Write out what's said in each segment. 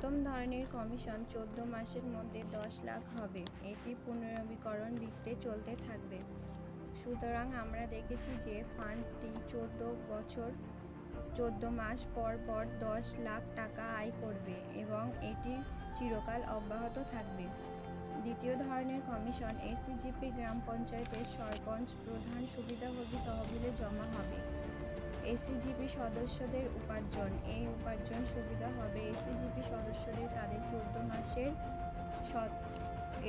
প্রথম ধরনের কমিশন 14 মাসের মধ্যে 10 লাখ হবে। এটি পুনর্নবীকরণ বৃত্তে চলতে থাকবে। সুতরাং আমরা দেখেছি যে ফান্ডটি 14 মাস পর পর 10 লাখ টাকা আয় করবে এবং এটি চিরকাল অব্যাহত থাকবে। দ্বিতীয় ধরনের কমিশন এসিজিপি গ্রাম পঞ্চায়েতের সরপঞ্চ প্রধান সুবিধাভোগী তহবিলে জমা হবে। এসিজিপি সদস্যদের উপার্জন। এই উপার্জন সুবিধা হবে এসিজিপি সদস্যদের তাদের 14 মাসের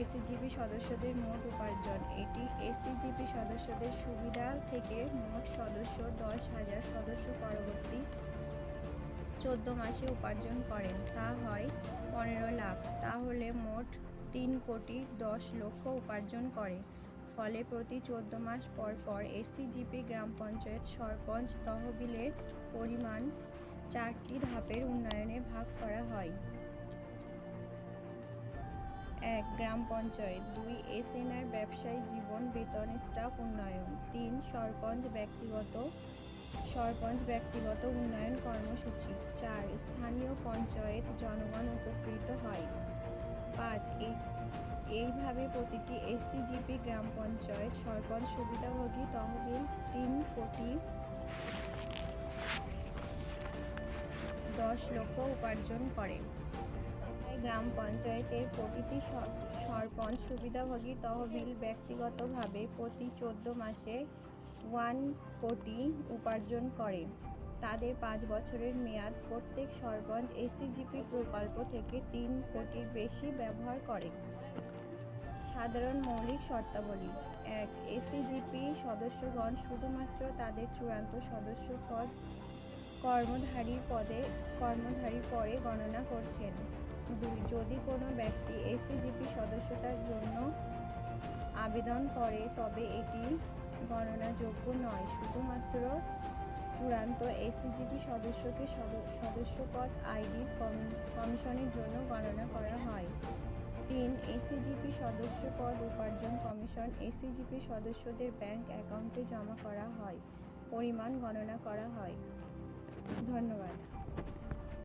এসিজিপি সদস্যদের মোট উপার্জন। এটি এসিজিপি সদস্যদের সুবিধা থেকে মোট সদস্য 10,000 সদস্য পরবর্তী 14 মাসে উপার্জন করেন, তা হয় 15 লাখ। তাহলে মোট 3,10,00,000 উপার্জন করে। ফলে প্রতি 14 মাস পর পর এসিজিপি গ্রাম পঞ্চায়েত সরপঞ্চ তহবিলের পরিমাণ 4টি ধাপের উন্নয়নে ভাগ করা হয়। 1. গ্রাম পঞ্চায়েত। 2. এসএনআর ব্যবসায়ী জীবন বেতন স্টাফ উন্নয়ন। 3. সরপঞ্চ ব্যক্তিগত উন্নয়ন কর্মসূচি। 4. স্থানীয় পঞ্চায়েত জনগণ উপকৃত হয়। 5. এইভাবে প্রতিটি এসিজিপি গ্রাম পঞ্চায়েত সরপঞ্চ সুবিধাভোগী তহবিল 3,10,00,000 উপার্জন করে। গ্রাম পঞ্চায়েতের প্রতিটি সরপঞ্চ সুবিধাভোগী তহবিল ব্যক্তিগতভাবে প্রতি 14 মাসে 1 কোটি উপার্জন করে। তাদের 5 বছরের মেয়াদ। প্রত্যেক সরপঞ্চ এসিজিপি প্রকল্প থেকে 3 কোটির বেশি ব্যবহার করে। সাধারণ মৌলিক শর্তাবলী। 1. এসিজিপি সদস্যগণ শুধুমাত্র তাদের চূড়ান্ত সদস্য পদ কর্মধারী পরে গণনা করছেন। 2. যদি কোনো ব্যক্তি এসিজিপি সদস্যতার জন্য আবেদন করে তবে এটি গণনাযোগ্য নয়। শুধুমাত্র চূড়ান্ত এসিজিপি সদস্যকে সদস্যপদ আইডি কমিশনের জন্য গণনা করা হয়। 3. এসিজিপি সদস্যপদ উপার্জন কমিশন এসিজিপি সদস্যদের ব্যাংক অ্যাকাউন্টে জমা করা হয়। পরিমাণ গণনা করা হয়। ধন্যবাদ।